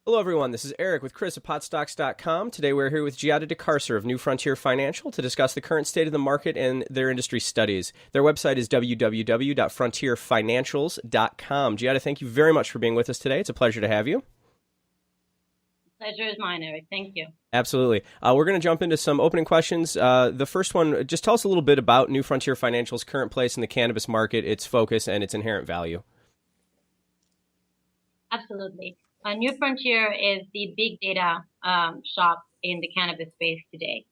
Hello, everyone. This is Eric with Chris at potstocks.com. Today, we're here with Giadha De Carcer of New Frontier Financial to discuss the current state of the market and their industry studies. Their website is www.frontierfinancials.com. Giadha, thank you very much for being with us today. It's a pleasure to have you. Pleasure is mine, Eric. Thank you. Absolutely. We're going to jump into some opening questions. The first one, just tell us a little bit about New Frontier Financial's current place in the cannabis market, its focus, and its inherent value. Absolutely. New Frontier is the big data shop in the cannabis space today.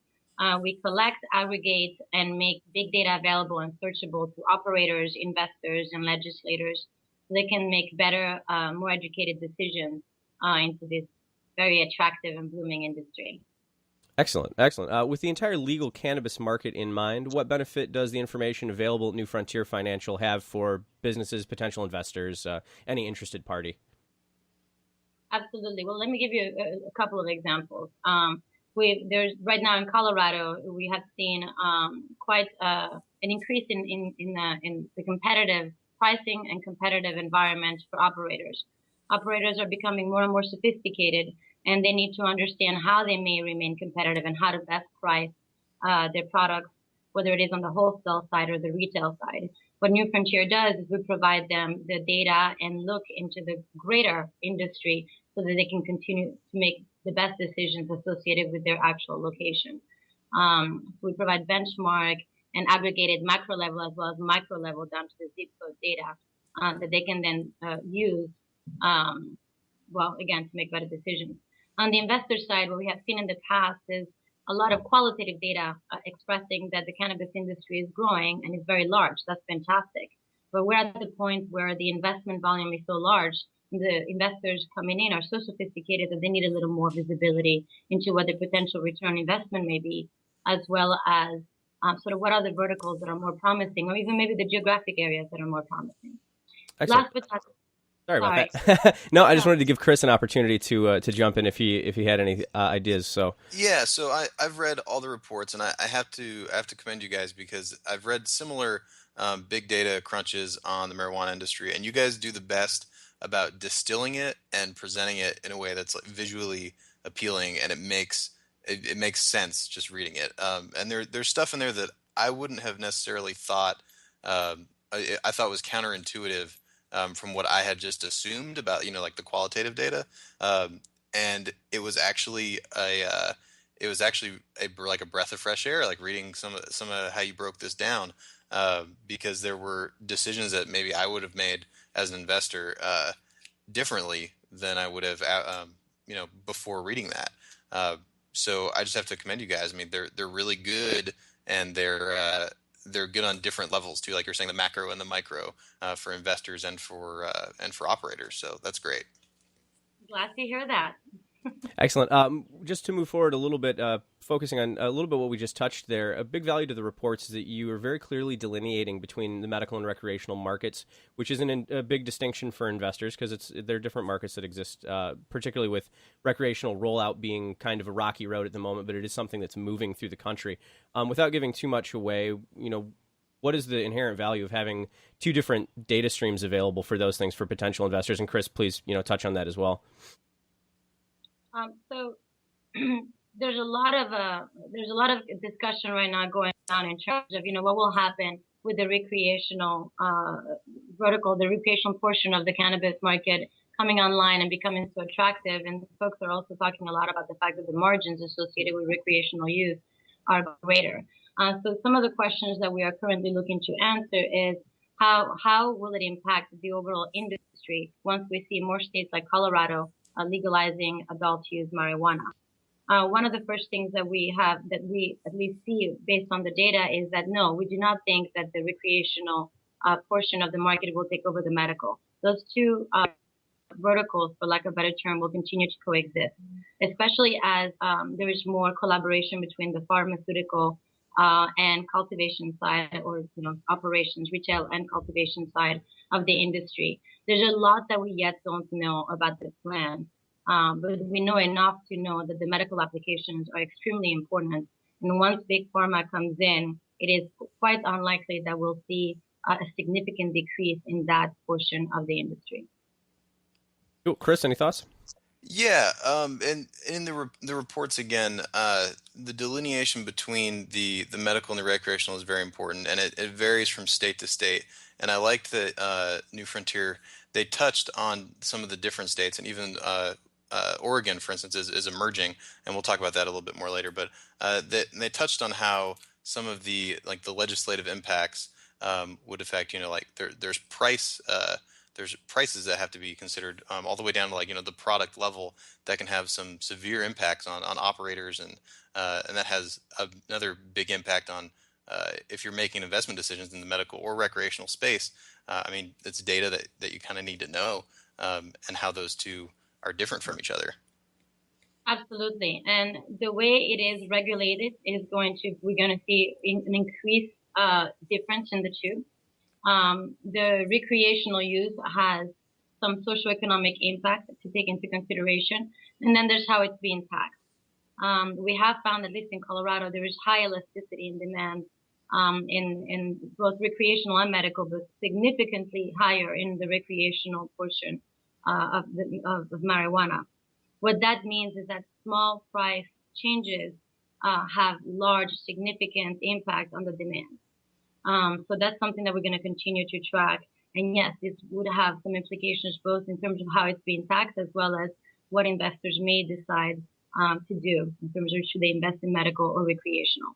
We collect, aggregate, and make big data available and searchable to operators, investors, and legislators so they can make better, more educated decisions into this very attractive and blooming industry. Excellent, excellent. With the entire legal cannabis market in mind, what benefit does the information available at New Frontier Financial have for businesses, potential investors, any interested party? Absolutely. Well, let me give you a couple of examples. There's right now in Colorado, we have seen quite an increase in the competitive pricing and competitive environment for operators. Operators are becoming more and more sophisticated, and they need to understand how they may remain competitive and how to best price their products, whether it is on the wholesale side or the retail side. What New Frontier does is we provide them the data and look into the greater industry so that they can continue to make the best decisions associated with their actual location. We provide benchmark and aggregated macro level as well as micro level down to the zip code data that they can then use, again, to make better decisions. On the investor side, what we have seen in the past is a lot of qualitative data expressing that the cannabis industry is growing and is very large. That's fantastic. But we're at the point where the investment volume is so large, the investors coming in are so sophisticated that they need a little more visibility into what the potential return on investment may be, as well as sort of what are the verticals that are more promising, or even maybe the geographic areas that are more promising. Excellent. Last but not Sorry about that. No, I just wanted to give Chris an opportunity to jump in if he had any ideas. So Yeah, so I've read all the reports, and I have to commend you guys because I've read similar big data crunches on the marijuana industry, and you guys do the best about distilling it and presenting it in a way that's like visually appealing, and it makes sense just reading it. And there's stuff in there that I wouldn't have necessarily thought I thought was counterintuitive from what I had just assumed about like the qualitative data, and it was actually like a breath of fresh air, like reading some of how you broke this down, because there were decisions that maybe I would have made as an investor differently than I would have before reading that. So I just have to commend you guys. I mean, they're really good, and they're good on different levels too, like you're saying, the macro and the micro for investors and for operators. So that's great. Glad to hear that. Excellent. Just to move forward a little bit, focusing on a little bit what we just touched there, a big value to the reports is that you are very clearly delineating between the medical and recreational markets, which isn't a big distinction for investors because there are different markets that exist, particularly with recreational rollout being kind of a rocky road at the moment, but it is something that's moving through the country. Without giving too much away, what is the inherent value of having two different data streams available for those things for potential investors? And Chris, please, touch on that as well. So there's a lot of discussion right now going on in terms of what will happen with the recreational vertical, the recreational portion of the cannabis market coming online and becoming so attractive. And folks are also talking a lot about the fact that the margins associated with recreational use are greater. So some of the questions that we are currently looking to answer is how will it impact the overall industry once we see more states like Colorado legalizing adult use marijuana. One of the first things that we at least see based on the data is that no, we do not think that the recreational portion of the market will take over the medical. Those two verticals, for lack of a better term, will continue to coexist, especially as there is more collaboration between the pharmaceutical and cultivation side, or operations, retail and cultivation side of the industry. There's a lot that we yet don't know about this plan, but we know enough to know that the medical applications are extremely important. And once big pharma comes in, it is quite unlikely that we'll see a significant decrease in that portion of the industry. Cool. Chris, any thoughts? Yeah, and in the reports again, the delineation between the medical and the recreational is very important, and it varies from state to state. And I liked that New Frontier, they touched on some of the different states, and even Oregon, for instance, is emerging, and we'll talk about that a little bit more later. But they touched on how some of the like the legislative impacts would affect, like there's prices that have to be considered, all the way down to like the product level that can have some severe impacts on operators, and that has another big impact on if you're making investment decisions in the medical or recreational space. I mean, it's data that you kind of need to know, and how those two are different from each other. Absolutely. And the way it is regulated is we're going to see an increased difference in the two. The recreational use has some socioeconomic impact to take into consideration, and then there's how it's being taxed. We have found, at least in Colorado, there is high elasticity in demand in both recreational and medical, but significantly higher in the recreational portion of marijuana. What that means is that small price changes have large, significant impact on the demand. So that's something that we're going to continue to track. And yes, this would have some implications both in terms of how it's being taxed as well as what investors may decide to do in terms of should they invest in medical or recreational.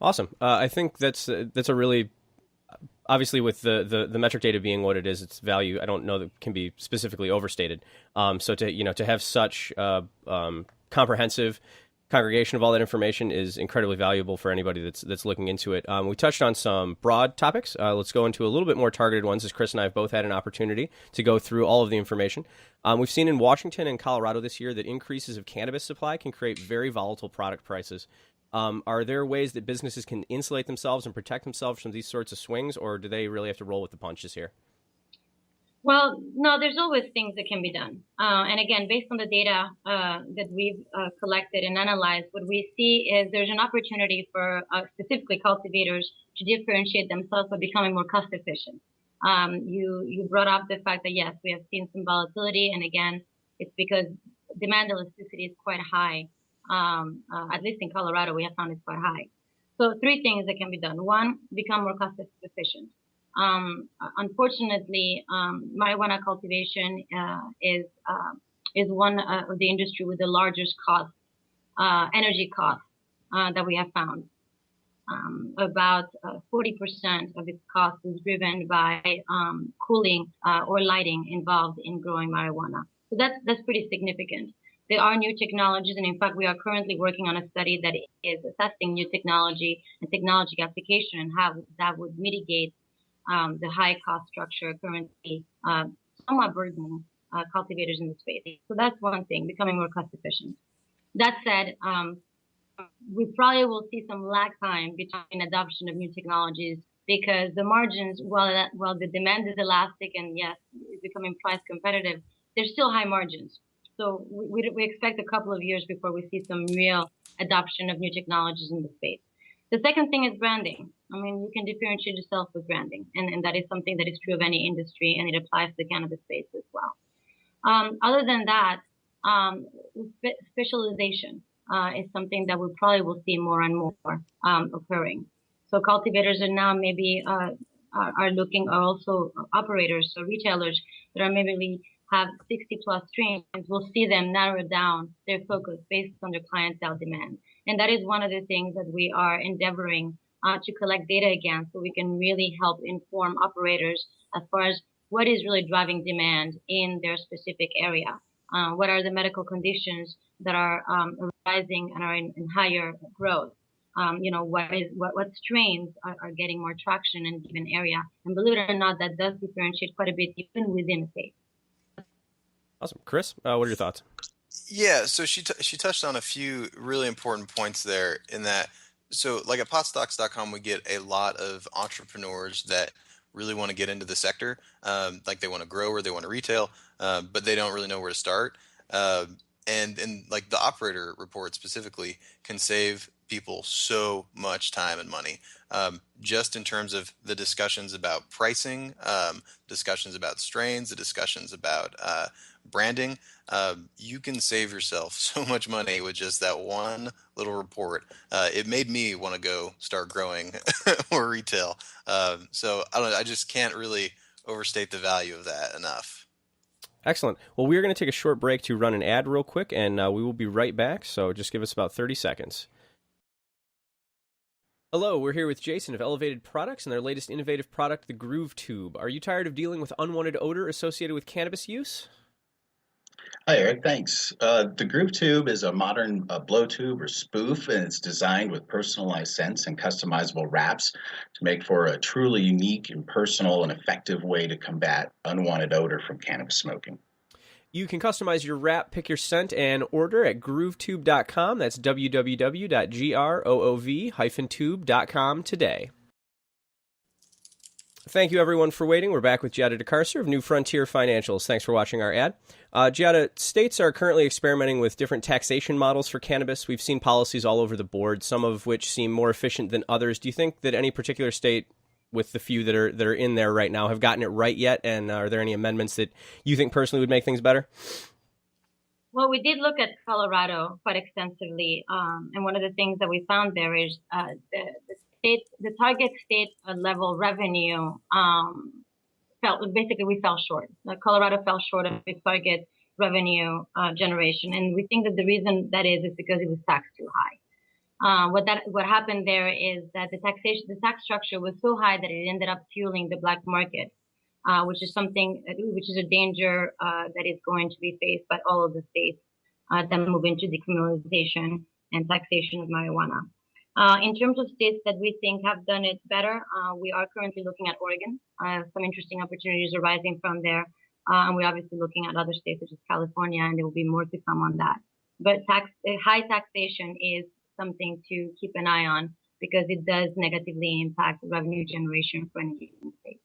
Awesome. I think that's a really obviously with the metric data being what it is, its value I don't know that can be specifically overstated. So to have such comprehensive congregation of all that information is incredibly valuable for anybody that's looking into it. We touched on some broad topics. Let's go into a little bit more targeted ones, as Chris and I have both had an opportunity to go through all of the information. We've seen in Washington and Colorado this year that increases of cannabis supply can create very volatile product prices. Are there ways that businesses can insulate themselves and protect themselves from these sorts of swings, or do they really have to roll with the punches here? Well, no, there's always things that can be done. And again, based on the data that we've collected and analyzed, what we see is there's an opportunity for specifically cultivators to differentiate themselves by becoming more cost efficient. You brought up the fact that yes, we have seen some volatility, and again, it's because demand elasticity is quite high. At least in Colorado, we have found it's quite high. So three things that can be done. One, become more cost efficient. Unfortunately, marijuana cultivation is one of the industry with the largest cost, energy costs that we have found. About 40% of its cost is driven by cooling or lighting involved in growing marijuana. So that's pretty significant. There are new technologies, and in fact, we are currently working on a study that is assessing new technology and technology application and how that would mitigate the high cost structure currently somewhat burdening cultivators in the space. So that's one thing, becoming more cost efficient. That said, we probably will see some lag time between adoption of new technologies because the margins, while the demand is elastic and yes, it's becoming price competitive, there's still high margins. So we expect a couple of years before we see some real adoption of new technologies in the space. The second thing is branding. I mean, you can differentiate yourself with branding, and that is something that is true of any industry, and it applies to the cannabis space as well. Other than that, specialization is something that we probably will see more and more occurring. So cultivators are now maybe are looking, are also operators, so retailers that are maybe have 60 plus strains, we'll see them narrow down their focus based on their clientele demand. And that is one of the things that we are endeavoring to collect data against so we can really help inform operators as far as what is really driving demand in their specific area. What are the medical conditions that are rising and are in higher growth? What strains are getting more traction in a given area? And believe it or not, that does differentiate quite a bit even within a state. Awesome. Chris, what are your thoughts? Yeah, so she touched on a few really important points there in that. So like at potstocks.com, we get a lot of entrepreneurs that really want to get into the sector. Like they want to grow or they want to retail, but they don't really know where to start. And like the operator report specifically can save people so much time and money, just in terms of the discussions about pricing, discussions about strains, the discussions about branding, you can save yourself so much money with just that one little report. It made me want to go start growing or retail. So I don't know, I just can't really overstate the value of that enough. Excellent. Well, we are going to take a short break to run an ad real quick, and we will be right back. So just give us about 30 seconds. Hello, we're here with Jason of Elevated Products and their latest innovative product, the Groove Tube. Are you tired of dealing with unwanted odor associated with cannabis use? Hi, Eric. Thanks. The Groove Tube is a modern blow tube or spoof, and it's designed with personalized scents and customizable wraps to make for a truly unique and personal and effective way to combat unwanted odor from cannabis smoking. You can customize your wrap, pick your scent, and order at groovetube.com. That's www.groov-tube.com today. Thank you, everyone, for waiting. We're back with Giadha De Carcer of New Frontier Financials. Thanks for watching our ad. Giadha, states are currently experimenting with different taxation models for cannabis. We've seen policies all over the board, some of which seem more efficient than others. Do you think that any particular state, with the few that are in there right now, have gotten it right yet? And are there any amendments that you think personally would make things better? Well, we did look at Colorado quite extensively, and one of the things that we found there is the target state level revenue we fell short. Colorado fell short of its target revenue generation, and we think that the reason that is because it was taxed too high. What happened there is that the tax structure was so high that it ended up fueling the black market, which is a danger that is going to be faced by all of the states that move into decriminalization and taxation of marijuana. In terms of states that we think have done it better, we are currently looking at Oregon. Some interesting opportunities arising from there. And we're obviously looking at other states such as California, and there will be more to come on that. But high taxation is something to keep an eye on because it does negatively impact revenue generation for any given state.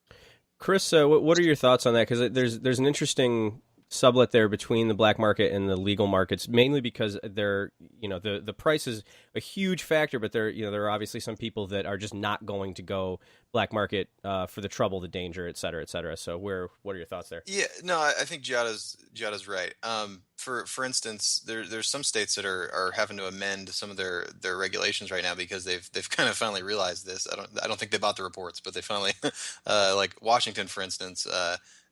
Chris, what are your thoughts on that? Because there's an interesting sublet there between the black market and the legal markets, mainly because the price is a huge factor, but there are obviously some people that are just not going to go black market for the trouble, the danger, et cetera, et cetera. So what are your thoughts there? Yeah, no, I think Giada's right. For instance, there's some states that are having to amend some of their regulations right now because they've kind of finally realized this. I don't think they bought the reports, but they finally like Washington, for instance.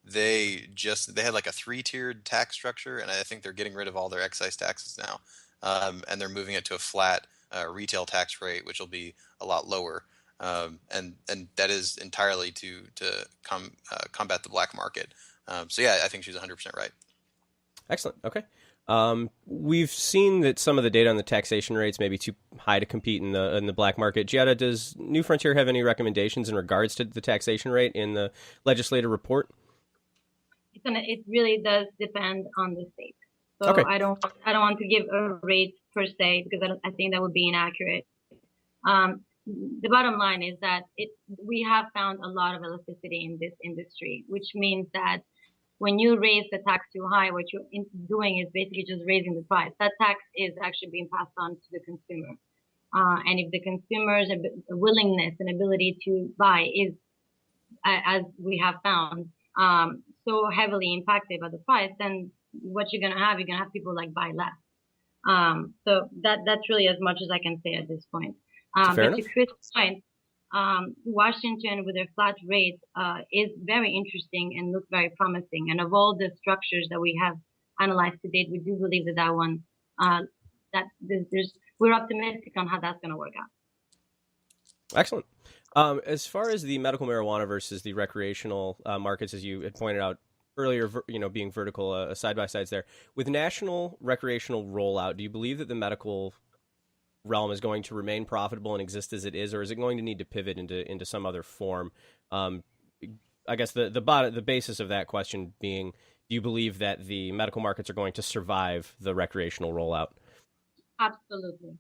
They had like a 3-tiered tax structure, and I think they're getting rid of all their excise taxes now, and they're moving it to a flat retail tax rate, which will be a lot lower, and that is entirely to combat the black market. So yeah, I think she's 100% right. Excellent. Okay. We've seen that some of the data on the taxation rates may be too high to compete in the black market. Giadha, does New Frontier have any recommendations in regards to the taxation rate in the legislative report? It really does depend on the state. So okay. I don't want to give a rate per se because I think that would be inaccurate. The bottom line is that we have found a lot of elasticity in this industry, which means that when you raise the tax too high, what you're doing is basically just raising the price. That tax is actually being passed on to the consumer. And if the consumer's willingness and ability to buy is, as we have found, so heavily impacted by the price, then what you're gonna have people like buy less. So that's really as much as I can say at this point. But enough. To Chris' point, Washington with their flat rate is very interesting and looks very promising. And of all the structures that we have analyzed to date, we do believe that one we're optimistic on how that's going to work out. Excellent. As far as the medical marijuana versus the recreational markets, as you had pointed out earlier, being vertical side-by-sides there, with national recreational rollout, do you believe that the medical realm is going to remain profitable and exist as it is, or is it going to need to pivot into some other form? I guess the basis of that question being, do you believe that the medical markets are going to survive the recreational rollout? Absolutely.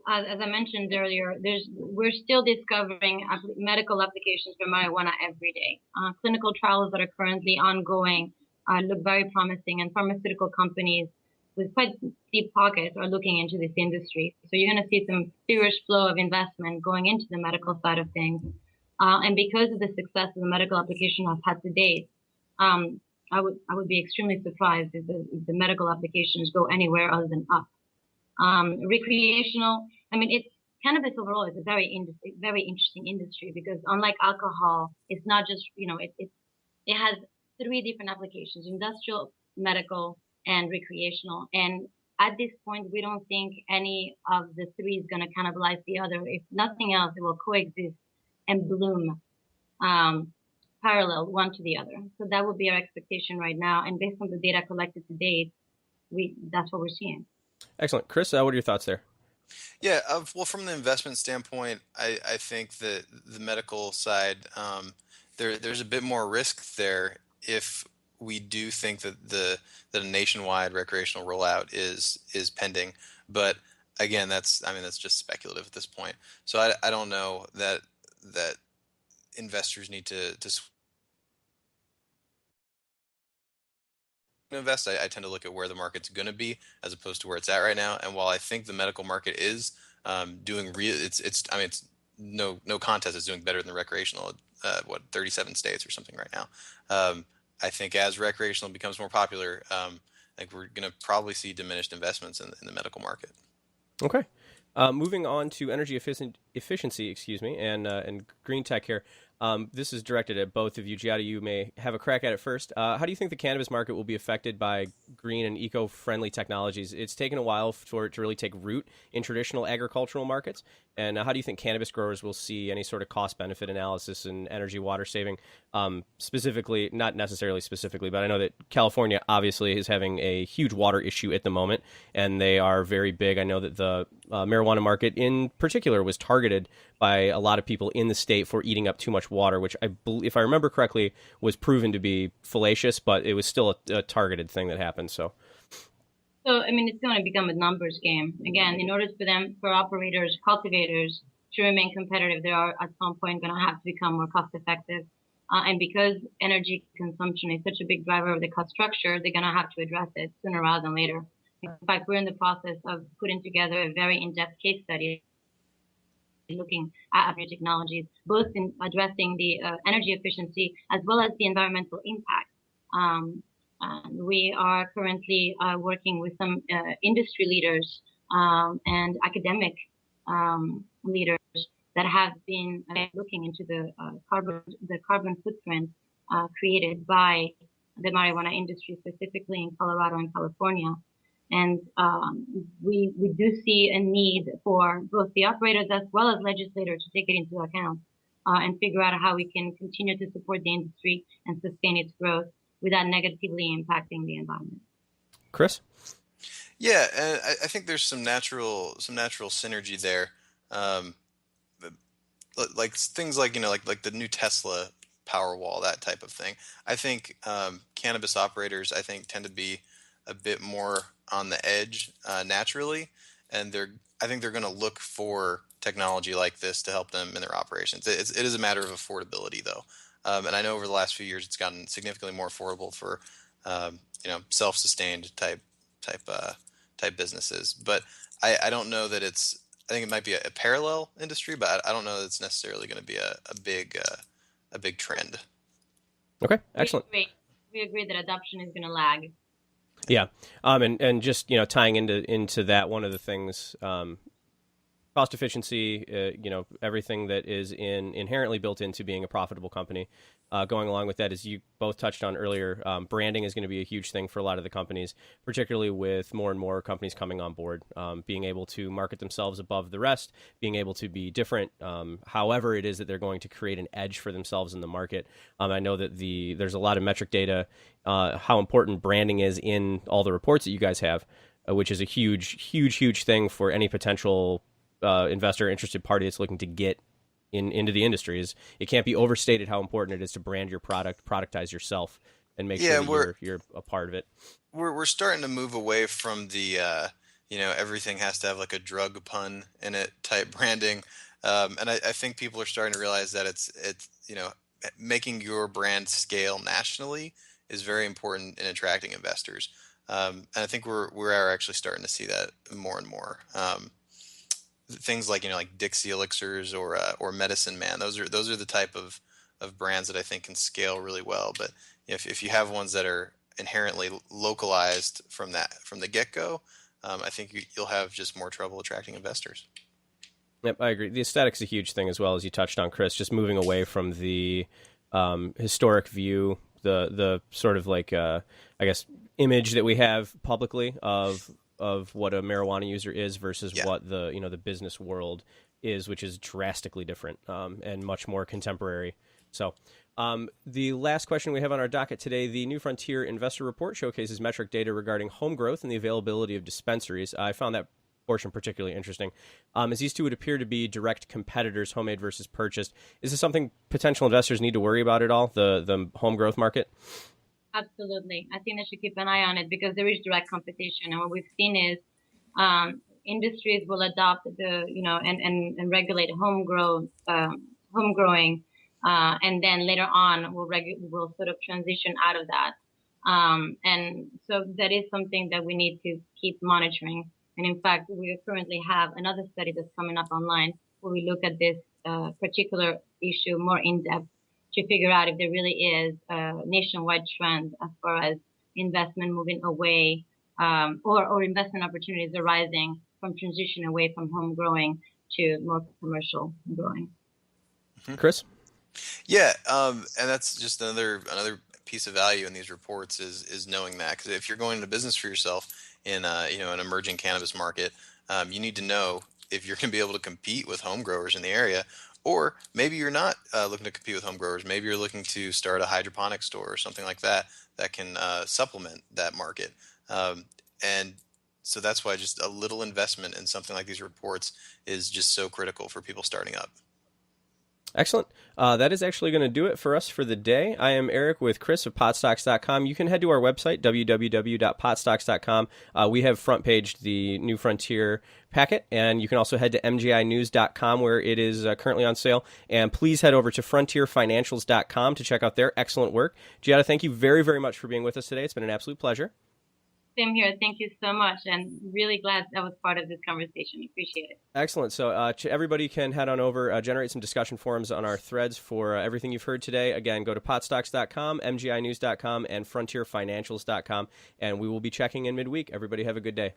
As I mentioned earlier, we're still discovering medical applications for marijuana every day. Clinical trials that are currently ongoing look very promising, and pharmaceutical companies with quite deep pockets are looking into this industry. So you're going to see some serious flow of investment going into the medical side of things. And because of the success of the medical application I've had to date, I would be extremely surprised if the medical applications go anywhere other than up. Recreational, I mean, it's cannabis overall is a very interesting industry because unlike alcohol, it's not just, it has three different applications: industrial, medical, and recreational. And at this point, we don't think any of the three is going to cannibalize the other. If nothing else, it will coexist and bloom parallel one to the other. So that would be our expectation right now. And based on the data collected to date, that's what we're seeing. Excellent. Chris, what are your thoughts there? Yeah, well, from the investment standpoint, I think that the medical side, there's a bit more risk there if we do think that a nationwide recreational rollout is pending. But again, that's just speculative at this point. So I don't know that investors need to invest. I tend to look at where the market's going to be as opposed to where it's at right now. And while I think the medical market is doing it's I mean it's no contest. It's doing better than the recreational. 37 states or something right now. I think as recreational becomes more popular, I think we're going to probably see diminished investments in the medical market. Okay. Moving on to energy efficiency, excuse me, and green tech here. This is directed at both of you. Giada, you may have a crack at it first. How do you think the cannabis market will be affected by green and eco-friendly technologies? It's taken a while for it to really take root in traditional agricultural markets. And how do you think cannabis growers will see any sort of cost-benefit analysis and energy water saving? Specifically, not necessarily specifically, but I know that California obviously is having a huge water issue at the moment, and they are very big. I know that the marijuana market in particular was targeted by a lot of people in the state for eating up too much water, which if I remember correctly, was proven to be fallacious, but it was still a targeted thing that happened. So I mean, it's going to become a numbers game. Again, in order for operators, cultivators to remain competitive, they are at some point going to have to become more cost effective. And because energy consumption is such a big driver of the cost structure, they're going to have to address it sooner rather than later. In fact, we're in the process of putting together a very in-depth case study looking at new technologies, both in addressing the energy efficiency as well as the environmental impact. And we are currently working with some industry leaders and academic leaders that have been looking into the carbon footprint created by the marijuana industry, specifically in Colorado and California. And we do see a need for both the operators as well as legislators to take it into account and figure out how we can continue to support the industry and sustain its growth without negatively impacting the environment. Chris? Yeah, and I think there's some natural synergy there. Like things like like the new Tesla Powerwall, that type of thing. I think cannabis operators tend to be a bit more on the edge naturally, and I think they're going to look for technology like this to help them in their operations. It is a matter of affordability though, and I know over the last few years it's gotten significantly more affordable for self-sustained type businesses. But I don't know that it's. I think it might be a parallel industry, but I don't know that it's necessarily going to be a big trend. Okay, excellent. We agree that adoption is going to lag. Yeah, and just tying into that, one of the things, cost efficiency, everything that is inherently built into being a profitable company. Going along with that, as you both touched on earlier, branding is going to be a huge thing for a lot of the companies, particularly with more and more companies coming on board, being able to market themselves above the rest, being able to be different, however it is that they're going to create an edge for themselves in the market. I know that there's a lot of metric data, how important branding is in all the reports that you guys have, which is a huge thing for any potential investor, interested party that's looking to get into the industry. Is it can't be overstated how important it is to brand your product, productize yourself, and make sure that you're a part of it. We're starting to move away from the everything has to have like a drug pun in it type branding, and I think people are starting to realize that it's making your brand scale nationally is very important in attracting investors, and I think we're actually starting to see that more and more. Things like like Dixie Elixirs or Medicine Man. Those are the type of brands that I think can scale really well. But if you have ones that are inherently localized from the get-go, I think you'll have just more trouble attracting investors. Yep, I agree. The aesthetic's a huge thing as well, as you touched on, Chris. Just moving away from the historic view, the sort of like I guess image that we have publicly of what a marijuana user is versus what the business world is, which is drastically different and much more contemporary. So. The last question we have on our docket today, the New Frontier Investor Report showcases metric data regarding home growth and the availability of dispensaries. I found that portion particularly interesting, as these two would appear to be direct competitors, homemade versus purchased. Is this something potential investors need to worry about at all, the home growth market? Absolutely. I think they should keep an eye on it because there is direct competition. And what we've seen is industries will adopt and regulate home growing. And then later on, we'll sort of transition out of that. And so that is something that we need to keep monitoring. And in fact, we currently have another study that's coming up online where we look at this particular issue more in depth to figure out if there really is a nationwide trend as far as investment moving away or investment opportunities arising from transition away from home growing to more commercial growing. Chris? Yeah, and that's just another piece of value in these reports is knowing that, because if you're going into business for yourself in an emerging cannabis market, you need to know if you're going to be able to compete with home growers in the area, or maybe you're not looking to compete with home growers. Maybe you're looking to start a hydroponic store or something like that can supplement that market, and so that's why just a little investment in something like these reports is just so critical for people starting up. Excellent. That is actually going to do it for us for the day. I am Eric with Chris of potstocks.com. You can head to our website, www.potstocks.com. We have front page the New Frontier packet, and you can also head to mginews.com where it is currently on sale. And please head over to frontierfinancials.com to check out their excellent work. Giadha, thank you very, very much for being with us today. It's been an absolute pleasure. Same here. Thank you so much. And really glad I was part of this conversation. Appreciate it. Excellent. So everybody can head on over, generate some discussion forums on our threads for everything you've heard today. Again, go to potstocks.com, mginews.com, and frontierfinancials.com. And we will be checking in midweek. Everybody have a good day.